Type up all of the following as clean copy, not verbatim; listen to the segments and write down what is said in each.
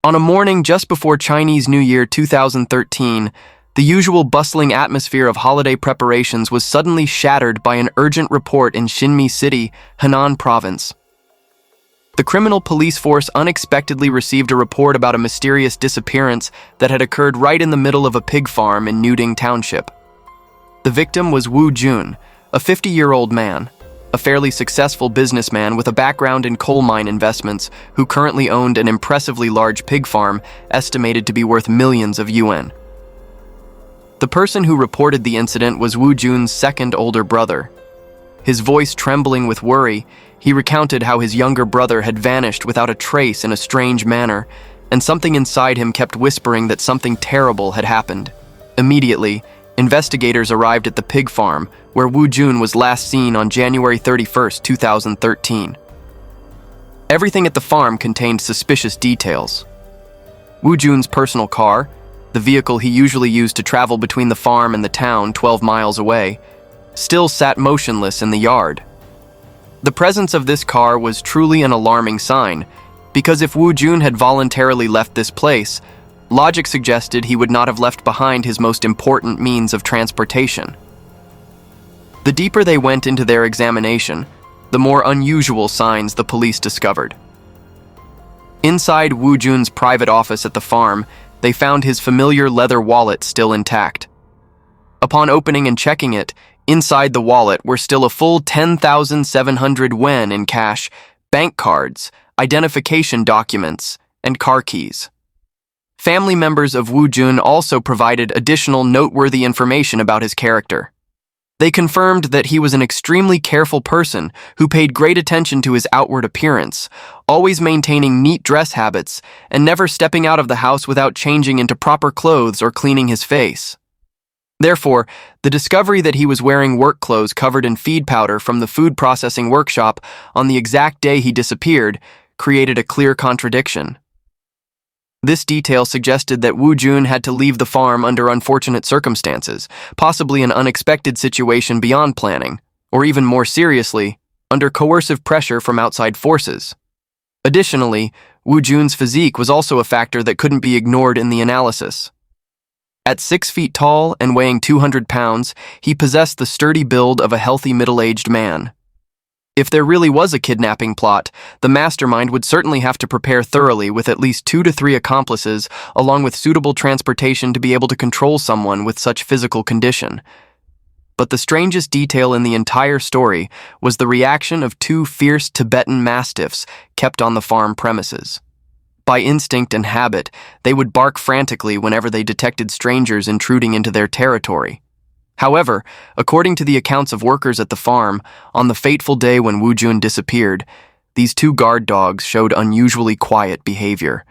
On a morning just before Chinese New Year 2013, the usual bustling atmosphere of holiday preparations was suddenly shattered by an urgent report in Xinmi City, Henan Province. The criminal police force unexpectedly received a report about a mysterious disappearance that had occurred right in the middle of a pig farm in Nuding Township. The victim was Wu Jun, a 50-year-old man, a fairly successful businessman with a background in coal mine investments who currently owned an impressively large pig farm estimated to be worth millions of yuan. The person who reported the incident was Wu Jun's second older brother. His voice trembling with worry, he recounted how his younger brother had vanished without a trace in a strange manner, and something inside him kept whispering that something terrible had happened. Immediately, investigators arrived at the pig farm, where Wu Jun was last seen on January 31, 2013. Everything at the farm contained suspicious details. Wu Jun's personal car, the vehicle he usually used to travel between the farm and the town 12 miles away, still sat motionless in the yard. The presence of this car was truly an alarming sign, because if Wu Jun had voluntarily left this place, logic suggested he would not have left behind his most important means of transportation. The deeper they went into their examination, the more unusual signs the police discovered. Inside Wu Jun's private office at the farm, they found his familiar leather wallet still intact. Upon opening and checking it, inside the wallet were still a full 10,700 yuan in cash, bank cards, identification documents, and car keys. Family members of Wu Jun also provided additional noteworthy information about his character. They confirmed that he was an extremely careful person who paid great attention to his outward appearance, always maintaining neat dress habits and never stepping out of the house without changing into proper clothes or cleaning his face. Therefore, the discovery that he was wearing work clothes covered in feed powder from the food processing workshop on the exact day he disappeared created a clear contradiction. This detail suggested that Wu Jun had to leave the farm under unfortunate circumstances, possibly an unexpected situation beyond planning, or even more seriously, under coercive pressure from outside forces. Additionally, Wu Jun's physique was also a factor that couldn't be ignored in the analysis. At 6 feet tall and weighing 200 pounds, he possessed the sturdy build of a healthy middle-aged man. If there really was a kidnapping plot, the mastermind would certainly have to prepare thoroughly with at least 2 to 3 accomplices, along with suitable transportation to be able to control someone with such physical condition. But the strangest detail in the entire story was the reaction of 2 fierce Tibetan mastiffs kept on the farm premises. By instinct and habit, they would bark frantically whenever they detected strangers intruding into their territory. However, according to the accounts of workers at the farm, on the fateful day when Wu Jun disappeared, these 2 guard dogs showed unusually quiet behavior.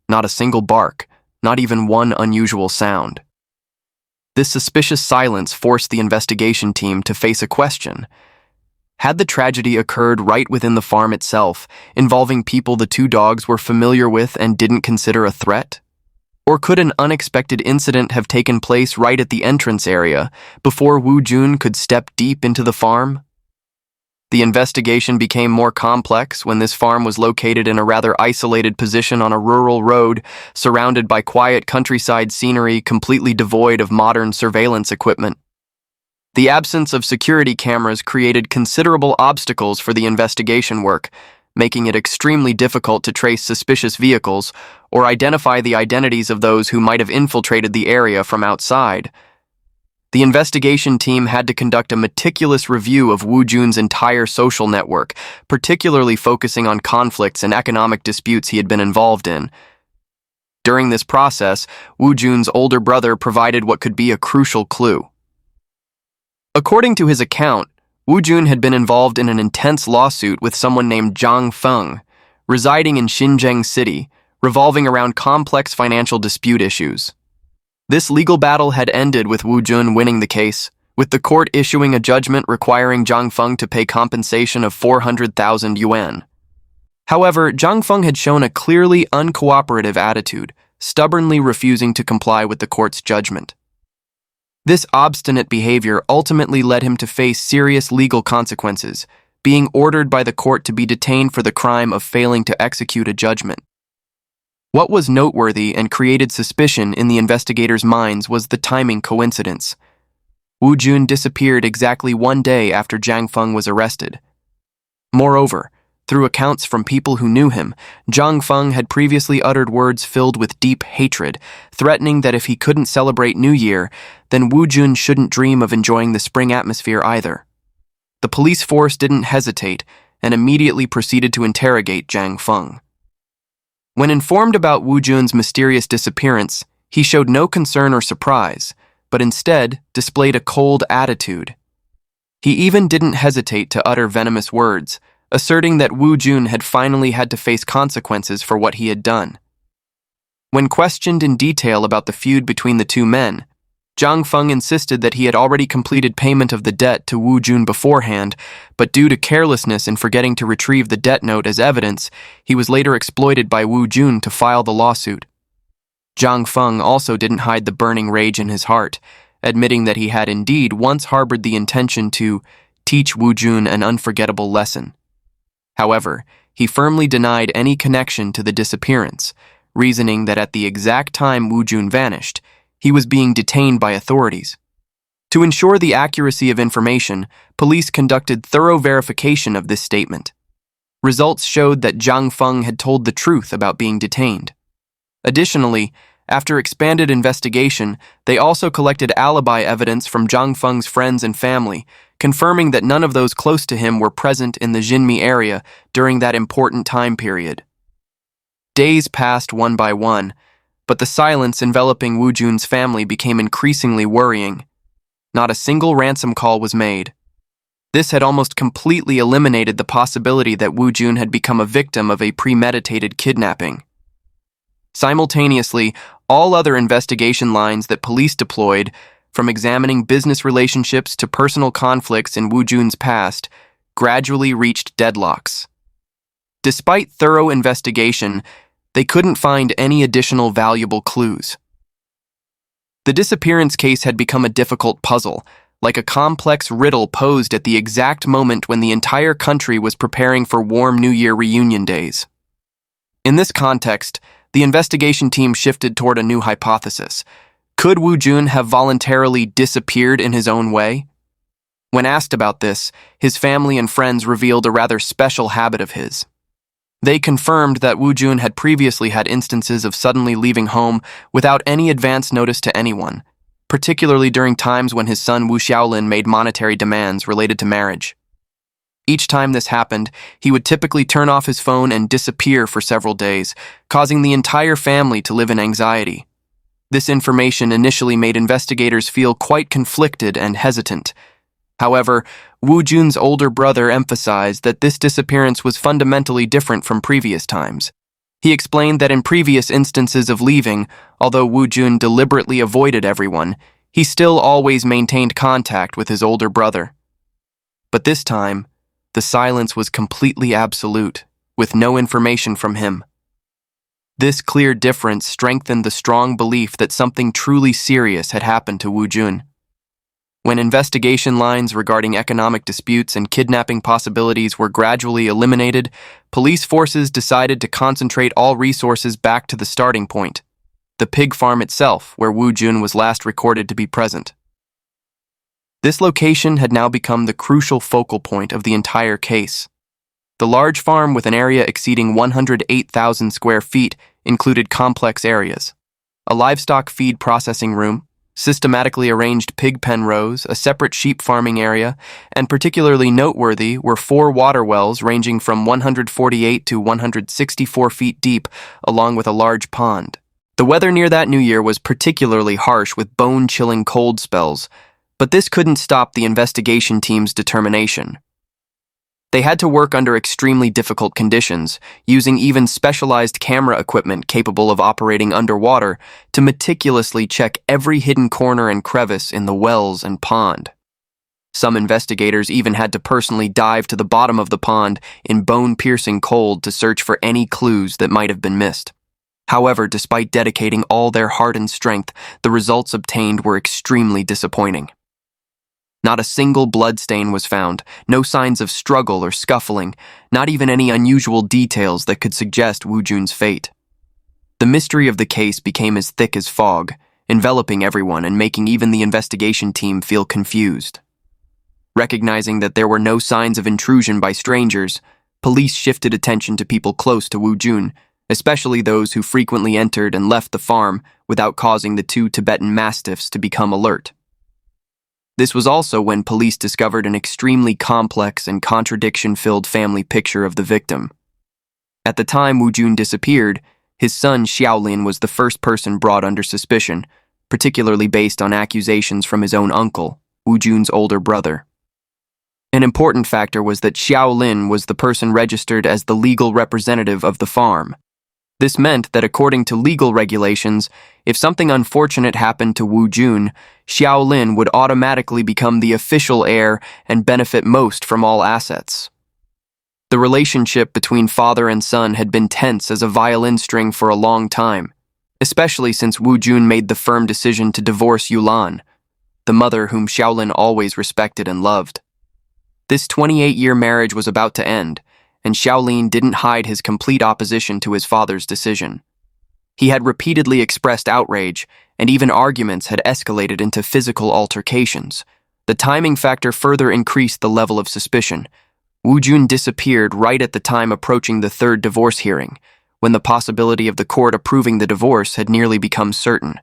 Not a single bark, not even one unusual sound. This suspicious silence forced the investigation team to face a question. Had the tragedy occurred right within the farm itself, involving people the 2 dogs were familiar with and didn't consider a threat? Or could an unexpected incident have taken place right at the entrance area, before Wu Jun could step deep into the farm? The investigation became more complex when this farm was located in a rather isolated position on a rural road, surrounded by quiet countryside scenery completely devoid of modern surveillance equipment. The absence of security cameras created considerable obstacles for the investigation work, making it extremely difficult to trace suspicious vehicles or identify the identities of those who might have infiltrated the area from outside. The investigation team had to conduct a meticulous review of Wu Jun's entire social network, particularly focusing on conflicts and economic disputes he had been involved in. During this process, Wu Jun's older brother provided what could be a crucial clue. According to his account, Wu Jun had been involved in an intense lawsuit with someone named Zhang Feng, residing in Xinjiang City, revolving around complex financial dispute issues. This legal battle had ended with Wu Jun winning the case, with the court issuing a judgment requiring Zhang Feng to pay compensation of 400,000 yuan. However, Zhang Feng had shown a clearly uncooperative attitude, stubbornly refusing to comply with the court's judgment. This obstinate behavior ultimately led him to face serious legal consequences, being ordered by the court to be detained for the crime of failing to execute a judgment. What was noteworthy and created suspicion in the investigators' minds was the timing coincidence. Wu Jun disappeared exactly 1 day after Zhang Feng was arrested. Moreover, through accounts from people who knew him, Zhang Feng had previously uttered words filled with deep hatred, threatening that if he couldn't celebrate New Year, then Wu Jun shouldn't dream of enjoying the spring atmosphere either. The police force didn't hesitate and immediately proceeded to interrogate Zhang Feng. When informed about Wu Jun's mysterious disappearance, he showed no concern or surprise, but instead displayed a cold attitude. He even didn't hesitate to utter venomous words, asserting that Wu Jun had finally had to face consequences for what he had done. When questioned in detail about the feud between the two men, Zhang Feng insisted that he had already completed payment of the debt to Wu Jun beforehand, but due to carelessness in forgetting to retrieve the debt note as evidence, he was later exploited by Wu Jun to file the lawsuit. Zhang Feng also didn't hide the burning rage in his heart, admitting that he had indeed once harbored the intention to teach Wu Jun an unforgettable lesson. However, he firmly denied any connection to the disappearance, reasoning that at the exact time Wu Jun vanished, he was being detained by authorities. To ensure the accuracy of information, police conducted thorough verification of this statement. Results showed that Zhang Feng had told the truth about being detained. Additionally, after expanded investigation, they also collected alibi evidence from Zhang Feng's friends and family, confirming that none of those close to him were present in the Jinmi area during that important time period. Days passed one by one, but the silence enveloping Wu Jun's family became increasingly worrying. Not a single ransom call was made. This had almost completely eliminated the possibility that Wu Jun had become a victim of a premeditated kidnapping. Simultaneously, all other investigation lines that police deployed, from examining business relationships to personal conflicts in Wu Jun's past, gradually reached deadlocks. Despite thorough investigation, they couldn't find any additional valuable clues. The disappearance case had become a difficult puzzle, like a complex riddle posed at the exact moment when the entire country was preparing for warm New Year reunion days. In this context, the investigation team shifted toward a new hypothesis. Could Wu Jun have voluntarily disappeared in his own way? When asked about this, his family and friends revealed a rather special habit of his. They confirmed that Wu Jun had previously had instances of suddenly leaving home without any advance notice to anyone, particularly during times when his son Wu Xiaolin made monetary demands related to marriage. Each time this happened, he would typically turn off his phone and disappear for several days, causing the entire family to live in anxiety. This information initially made investigators feel quite conflicted and hesitant. However, Wu Jun's older brother emphasized that this disappearance was fundamentally different from previous times. He explained that in previous instances of leaving, although Wu Jun deliberately avoided everyone, he still always maintained contact with his older brother. But this time, the silence was completely absolute, with no information from him. This clear difference strengthened the strong belief that something truly serious had happened to Wu Jun. When investigation lines regarding economic disputes and kidnapping possibilities were gradually eliminated, police forces decided to concentrate all resources back to the starting point, the pig farm itself, where Wu Jun was last recorded to be present. This location had now become the crucial focal point of the entire case. The large farm, with an area exceeding 108,000 square feet, included complex areas: a livestock feed processing room, systematically arranged pig pen rows, a separate sheep farming area, and particularly noteworthy were 4 water wells ranging from 148 to 164 feet deep, along with a large pond. The weather near that New Year was particularly harsh, with bone-chilling cold spells, but this couldn't stop the investigation team's determination. They had to work under extremely difficult conditions, using even specialized camera equipment capable of operating underwater to meticulously check every hidden corner and crevice in the wells and pond. Some investigators even had to personally dive to the bottom of the pond in bone-piercing cold to search for any clues that might have been missed. However, despite dedicating all their heart and strength, the results obtained were extremely disappointing. Not a single bloodstain was found, no signs of struggle or scuffling, not even any unusual details that could suggest Wu Jun's fate. The mystery of the case became as thick as fog, enveloping everyone and making even the investigation team feel confused. Recognizing that there were no signs of intrusion by strangers, police shifted attention to people close to Wu Jun, especially those who frequently entered and left the farm without causing the two Tibetan mastiffs to become alert. This was also when police discovered an extremely complex and contradiction-filled family picture of the victim. At the time Wu Jun disappeared, his son Xiaolin was the first person brought under suspicion, particularly based on accusations from his own uncle, Wu Jun's older brother. An important factor was that Xiaolin was the person registered as the legal representative of the farm. This meant that according to legal regulations, if something unfortunate happened to Wu Jun, Xiaolin would automatically become the official heir and benefit most from all assets. The relationship between father and son had been tense as a violin string for a long time, especially since Wu Jun made the firm decision to divorce Yulan, the mother whom Xiaolin always respected and loved. This 28-year marriage was about to end, and Xiaolin didn't hide his complete opposition to his father's decision. He had repeatedly expressed outrage, and even arguments had escalated into physical altercations. The timing factor further increased the level of suspicion. Wu Jun disappeared right at the time approaching the third divorce hearing, when the possibility of the court approving the divorce had nearly become certain.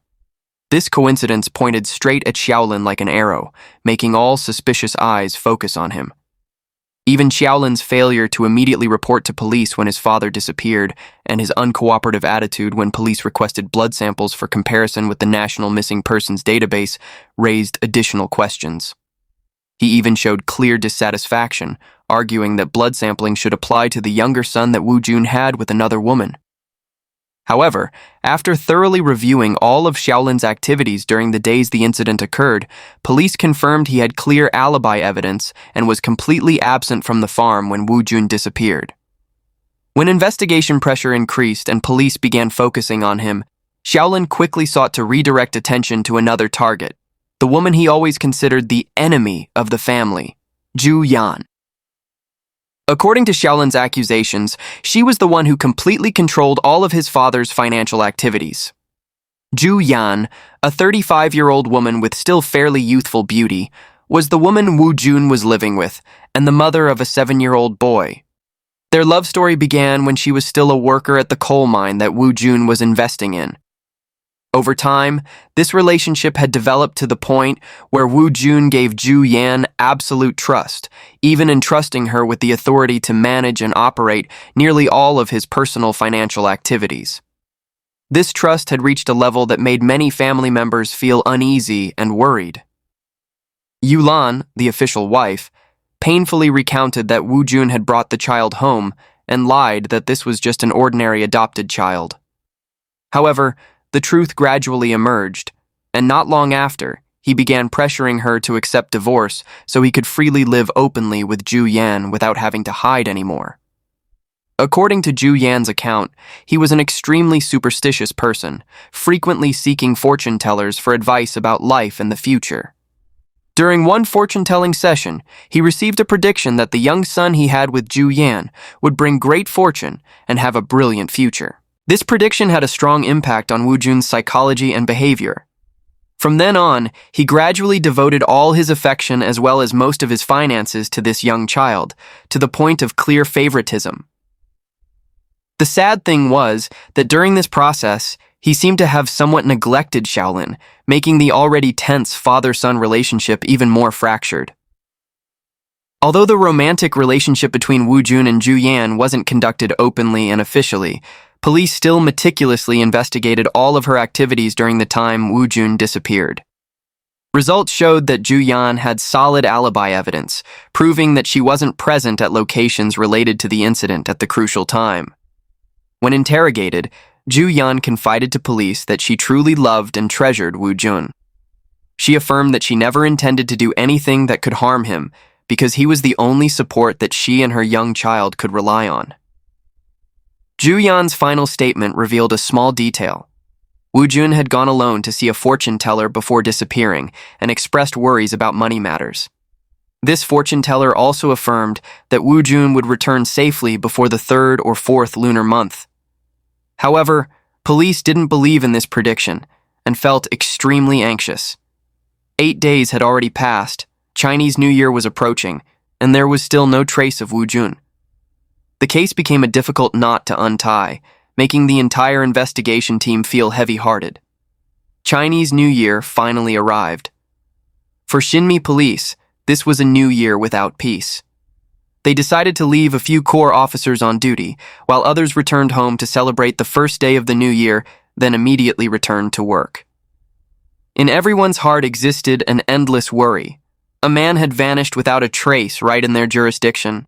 This coincidence pointed straight at Xiaolin like an arrow, making all suspicious eyes focus on him. Even Xiaolin's failure to immediately report to police when his father disappeared, and his uncooperative attitude when police requested blood samples for comparison with the National Missing Persons database, raised additional questions. He even showed clear dissatisfaction, arguing that blood sampling should apply to the younger son that Wu Jun had with another woman. However, after thoroughly reviewing all of Xiaolin's activities during the days the incident occurred, police confirmed he had clear alibi evidence and was completely absent from the farm when Wu Jun disappeared. When investigation pressure increased and police began focusing on him, Xiaolin quickly sought to redirect attention to another target, the woman he always considered the enemy of the family, Zhu Yan. According to Xiaolin's accusations, she was the one who completely controlled all of his father's financial activities. Zhu Yan, a 35-year-old woman with still fairly youthful beauty, was the woman Wu Jun was living with and the mother of a 7-year-old boy. Their love story began when she was still a worker at the coal mine that Wu Jun was investing in. Over time, this relationship had developed to the point where Wu Jun gave Zhu Yan absolute trust, even entrusting her with the authority to manage and operate nearly all of his personal financial activities. This trust had reached a level that made many family members feel uneasy and worried. Yulan, the official wife, painfully recounted that Wu Jun had brought the child home and lied that this was just an ordinary adopted child. However, the truth gradually emerged, and not long after, he began pressuring her to accept divorce so he could freely live openly with Zhu Yan without having to hide anymore. According to Zhu Yan's account, he was an extremely superstitious person, frequently seeking fortune tellers for advice about life and the future. During one fortune-telling session, he received a prediction that the young son he had with Zhu Yan would bring great fortune and have a brilliant future. This prediction had a strong impact on Wu Jun's psychology and behavior. From then on, he gradually devoted all his affection as well as most of his finances to this young child, to the point of clear favoritism. The sad thing was that during this process, he seemed to have somewhat neglected Xiaolin, making the already tense father-son relationship even more fractured. Although the romantic relationship between Wu Jun and Zhu Yan wasn't conducted openly and officially, police still meticulously investigated all of her activities during the time Wu Jun disappeared. Results showed that Zhu Yan had solid alibi evidence, proving that she wasn't present at locations related to the incident at the crucial time. When interrogated, Zhu Yan confided to police that she truly loved and treasured Wu Jun. She affirmed that she never intended to do anything that could harm him because he was the only support that she and her young child could rely on. Zhu Yan's final statement revealed a small detail. Wu Jun had gone alone to see a fortune teller before disappearing and expressed worries about money matters. This fortune teller also affirmed that Wu Jun would return safely before the 3rd or 4th lunar month. However, Police didn't believe in this prediction and felt extremely anxious. 8 days had already passed, Chinese New Year was approaching, and there was still no trace of Wu Jun. The case became a difficult knot to untie, making the entire investigation team feel heavy-hearted. Chinese New Year finally arrived. For Xinmi police, this was a new year without peace. They decided to leave a few core officers on duty, while others returned home to celebrate the first day of the new year, then immediately returned to work. In everyone's heart existed an endless worry. A man had vanished without a trace right in their jurisdiction.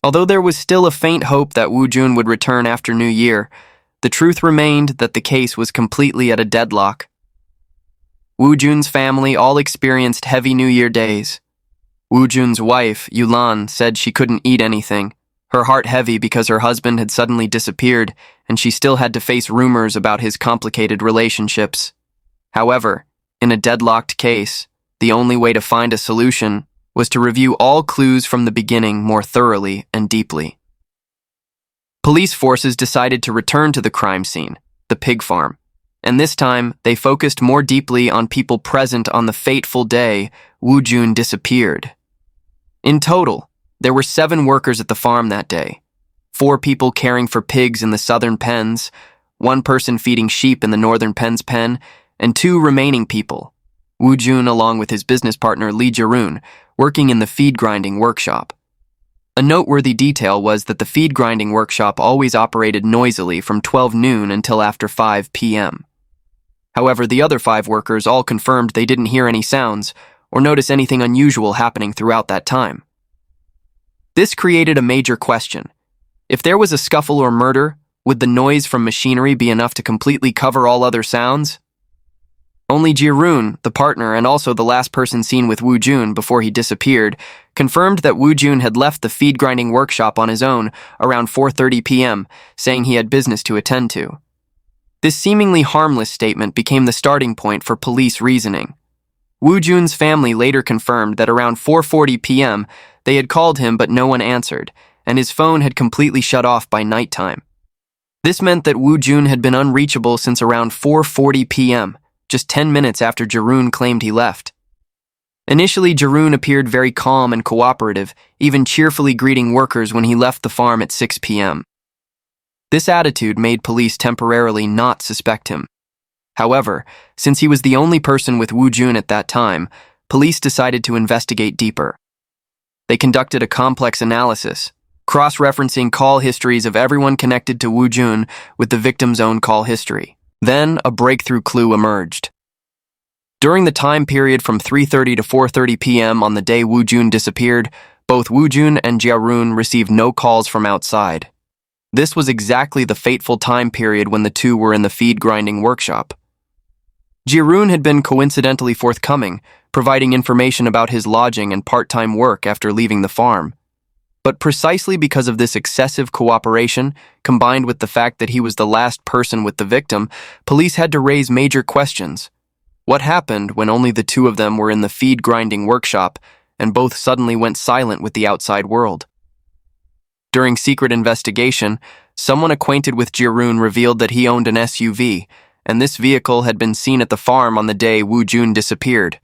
Although there was still a faint hope that Wu Jun would return after New Year, the truth remained that the case was completely at a deadlock. Wu Jun's family all experienced heavy New Year days. Wu Jun's wife, Yulan, said she couldn't eat anything, her heart heavy because her husband had suddenly disappeared and she still had to face rumors about his complicated relationships. However, in a deadlocked case, the only way to find a solution was to review all clues from the beginning more thoroughly and deeply. Police forces decided to return to the crime scene, the pig farm, and this time they focused more deeply on people present on the fateful day Wu Jun disappeared. In total, there were 7 workers at the farm that day, 4 people caring for pigs in the southern pens, 1 person feeding sheep in the northern pen's pen, and 2 remaining people, Wu Jun along with his business partner Li Jirun, working in the feed grinding workshop. A noteworthy detail was that the feed grinding workshop always operated noisily from 12 noon until after 5 p.m. However, the other 5 workers all confirmed they didn't hear any sounds or notice anything unusual happening throughout that time. This created a major question. If there was a scuffle or murder, would the noise from machinery be enough to completely cover all other sounds? Only Jirun, the partner and also the last person seen with Wu Jun before he disappeared, confirmed that Wu Jun had left the feed grinding workshop on his own around 4:30 p.m., saying he had business to attend to. This seemingly harmless statement became the starting point for police reasoning. Wu Jun's family later confirmed that around 4:40 p.m., they had called him but no one answered, and his phone had completely shut off by nighttime. This meant that Wu Jun had been unreachable since around 4:40 p.m., just 10 minutes after Jirun claimed he left. Initially, Jirun appeared very calm and cooperative, even cheerfully greeting workers when he left the farm at 6 p.m. This attitude made police temporarily not suspect him. However, since he was the only person with Wu Jun at that time, police decided to investigate deeper. They conducted a complex analysis, cross-referencing call histories of everyone connected to Wu Jun with the victim's own call history. Then, a breakthrough clue emerged. During the time period from 3:30 to 4:30 p.m. on the day Wu Jun disappeared, both Wu Jun and Jirun received no calls from outside. This was exactly the fateful time period when the two were in the feed grinding workshop. Jirun had been coincidentally forthcoming, providing information about his lodging and part-time work after leaving the farm. But precisely because of this excessive cooperation, combined with the fact that he was the last person with the victim, police had to raise major questions. What happened when only the two of them were in the feed grinding workshop and both suddenly went silent with the outside world? During secret investigation, someone acquainted with Jirun revealed that he owned an SUV, and this vehicle had been seen at the farm on the day Wu Jun disappeared.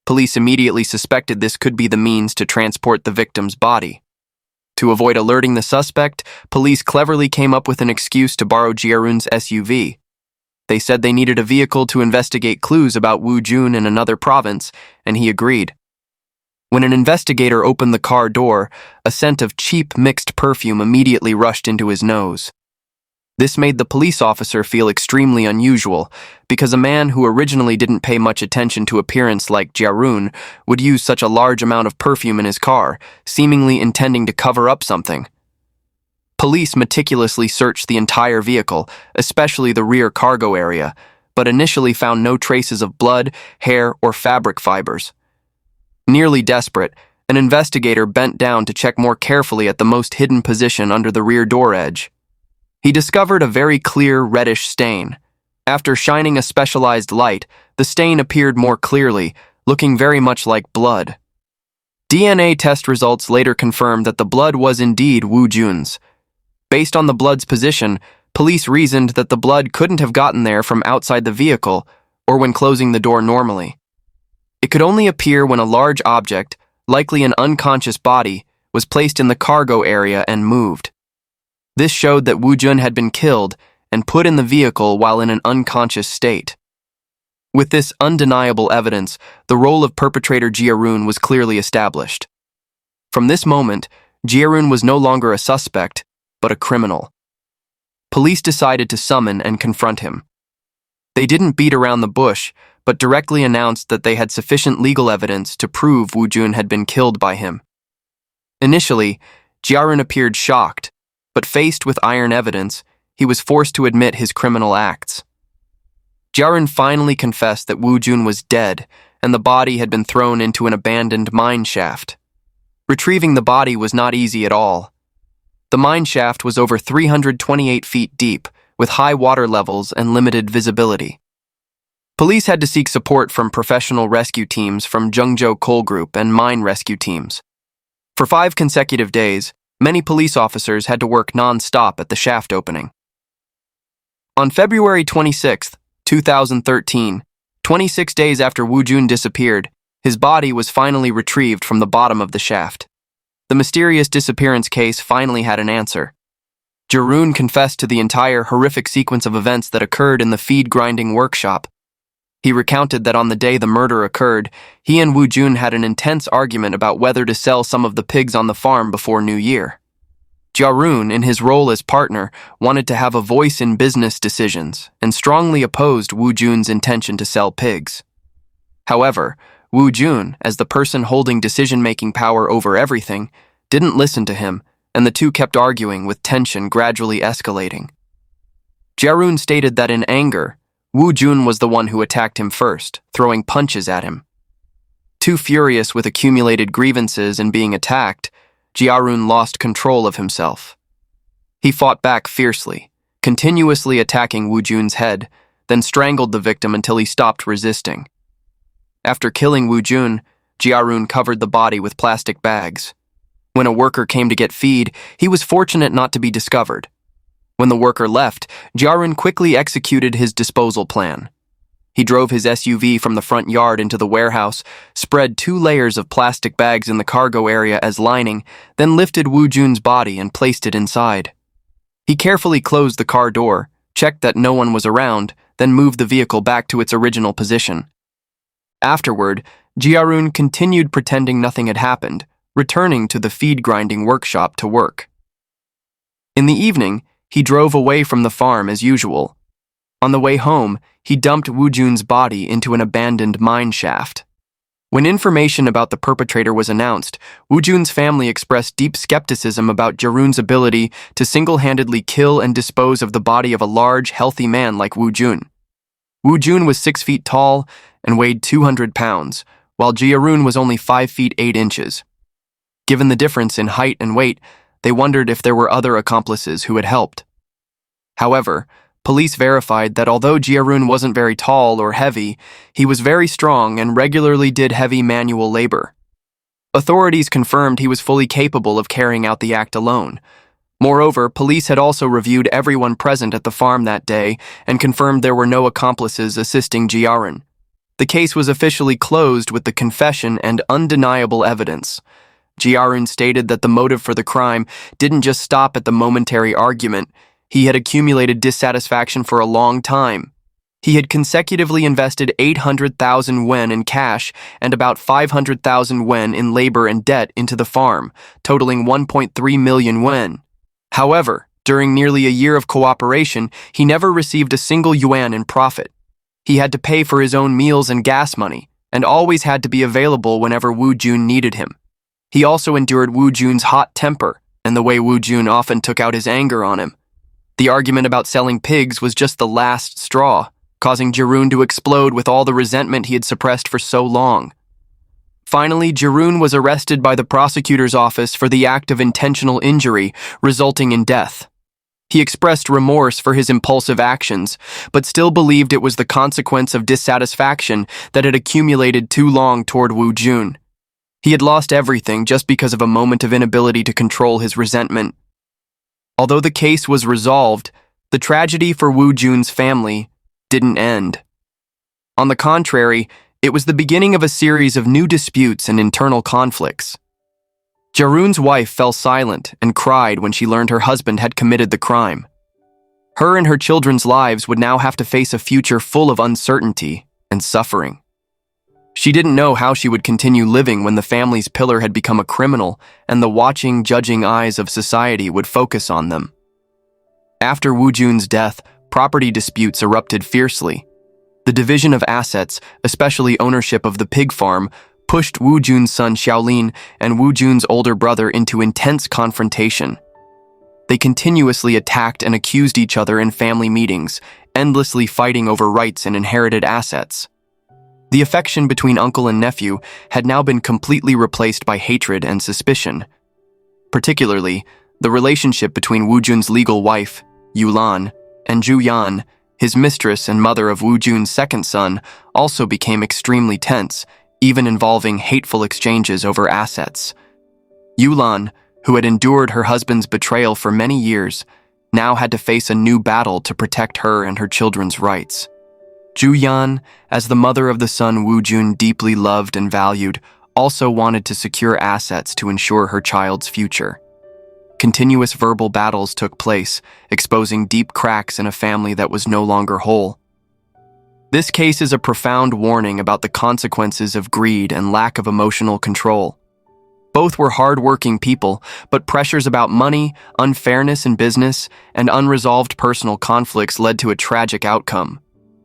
Police immediately suspected this could be the means to transport the victim's body. To avoid alerting the suspect, police cleverly came up with an excuse to borrow Jirun's SUV. They said they needed a vehicle to investigate clues about Wu Jun in another province, and he agreed. When an investigator opened the car door, a scent of cheap mixed perfume immediately rushed into his nose. This made the police officer feel extremely unusual, because a man who originally didn't pay much attention to appearance like Jirun would use such a large amount of perfume in his car, seemingly intending to cover up something. Police meticulously searched the entire vehicle, especially the rear cargo area, but initially found no traces of blood, hair, or fabric fibers. Nearly desperate, an investigator bent down to check more carefully at the most hidden position under the rear door edge. He discovered a very clear reddish stain. After shining a specialized light, the stain appeared more clearly, looking very much like blood. DNA test results later confirmed that the blood was indeed Wu Jun's. Based on the blood's position, Police reasoned that the blood couldn't have gotten there from outside the vehicle or when closing the door normally. It could only appear when a large object, likely an unconscious body, was placed in the cargo area and moved. This showed that Wu Jun had been killed and put in the vehicle while in an unconscious state. With this undeniable evidence, the role of perpetrator Jiarun was clearly established. From this moment, Jiarun was no longer a suspect, but a criminal. Police decided to summon and confront him. They didn't beat around the bush, but directly announced that they had sufficient legal evidence to prove Wu Jun had been killed by him. Initially, Jiarun appeared shocked, but faced with iron evidence, he was forced to admit his criminal acts. Jiarun finally confessed that Wu Jun was dead and the body had been thrown into an abandoned mine shaft. Retrieving the body was not easy at all. The mine shaft was over 328 feet deep, with high water levels and limited visibility. Police had to seek support from professional rescue teams from Zhengzhou Coal Group and mine rescue teams. For 5 consecutive days, many police officers had to work non-stop at the shaft opening. On February 26, 2013, 26 days after Wu Jun disappeared, his body was finally retrieved from the bottom of the shaft. The mysterious disappearance case finally had an answer. Jiarun confessed to the entire horrific sequence of events that occurred in the feed grinding workshop. He recounted that on the day the murder occurred, he and Wu Jun had an intense argument about whether to sell some of the pigs on the farm before New Year. Jiarun, in his role as partner, wanted to have a voice in business decisions and strongly opposed Wu Jun's intention to sell pigs. However, Wu Jun, as the person holding decision-making power over everything, didn't listen to him, and the two kept arguing with tension gradually escalating. Jiarun stated that in anger, Wu Jun was the one who attacked him first, throwing punches at him. Too furious with accumulated grievances and being attacked, Jiarun lost control of himself. He fought back fiercely, continuously attacking Wu Jun's head, then strangled the victim until he stopped resisting. After killing Wu Jun, Jiarun covered the body with plastic bags. When a worker came to get feed, he was fortunate not to be discovered. When the worker left, Jiarun quickly executed his disposal plan. He drove his SUV from the front yard into the warehouse, spread 2 layers of plastic bags in the cargo area as lining, then lifted Wu Jun's body and placed it inside. He carefully closed the car door, checked that no one was around, then moved the vehicle back to its original position. Afterward, Jiarun continued pretending nothing had happened, returning to the feed grinding workshop to work. In the evening, he drove away from the farm as usual. On the way home, he dumped Wu Jun's body into an abandoned mine shaft. When information about the perpetrator was announced, Wu Jun's family expressed deep skepticism about Jiarun's ability to single-handedly kill and dispose of the body of a large, healthy man like Wu Jun. Wu Jun was 6 feet tall and weighed 200 pounds, while Jiarun was only 5 feet 8 inches. Given the difference in height and weight, they wondered if there were other accomplices who had helped. However, police verified that although Jiarun wasn't very tall or heavy, he was very strong and regularly did heavy manual labor. Authorities confirmed he was fully capable of carrying out the act alone. Moreover, police had also reviewed everyone present at the farm that day and confirmed there were no accomplices assisting Jiarun. The case was officially closed with the confession and undeniable evidence. Jiarun stated that the motive for the crime didn't just stop at the momentary argument. He had accumulated dissatisfaction for a long time. He had consecutively invested 800,000 yuan in cash and about 500,000 yuan in labor and debt into the farm, totaling 1.3 million yuan. However, during nearly a year of cooperation, he never received a single yuan in profit. He had to pay for his own meals and gas money, and always had to be available whenever Wu Jun needed him. He also endured Wu Jun's hot temper and the way Wu Jun often took out his anger on him. The argument about selling pigs was just the last straw, causing Jiarun to explode with all the resentment he had suppressed for so long. Finally, Jiarun was arrested by the prosecutor's office for the act of intentional injury, resulting in death. He expressed remorse for his impulsive actions, but still believed it was the consequence of dissatisfaction that had accumulated too long toward Wu Jun. He had lost everything just because of a moment of inability to control his resentment. Although the case was resolved, the tragedy for Wu Jun's family didn't end. On the contrary, it was the beginning of a series of new disputes and internal conflicts. Jarun's wife fell silent and cried when she learned her husband had committed the crime. Her and her children's lives would now have to face a future full of uncertainty and suffering. She didn't know how she would continue living when the family's pillar had become a criminal and the watching, judging eyes of society would focus on them. After Wu Jun's death, property disputes erupted fiercely. The division of assets, especially ownership of the pig farm, pushed Wu Jun's son Xiaolin and Wu Jun's older brother into intense confrontation. They continuously attacked and accused each other in family meetings, endlessly fighting over rights and inherited assets. The affection between uncle and nephew had now been completely replaced by hatred and suspicion. Particularly, the relationship between Wu Jun's legal wife, Yulan, and Zhu Yan, his mistress and mother of Wu Jun's second son, also became extremely tense, even involving hateful exchanges over assets. Yulan, who had endured her husband's betrayal for many years, now had to face a new battle to protect her and her children's rights. Zhu Yan, as the mother of the son Wu Jun deeply loved and valued, also wanted to secure assets to ensure her child's future. Continuous verbal battles took place, exposing deep cracks in a family that was no longer whole. This case is a profound warning about the consequences of greed and lack of emotional control. Both were hard-working people, but pressures about money, unfairness in business, and unresolved personal conflicts led to a tragic outcome.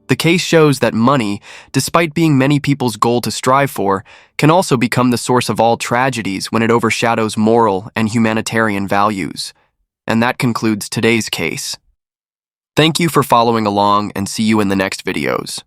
The case shows that money, despite being many people's goal to strive for, can also become the source of all tragedies when it overshadows moral and humanitarian values. And that concludes today's case. Thank you for following along and see you in the next videos.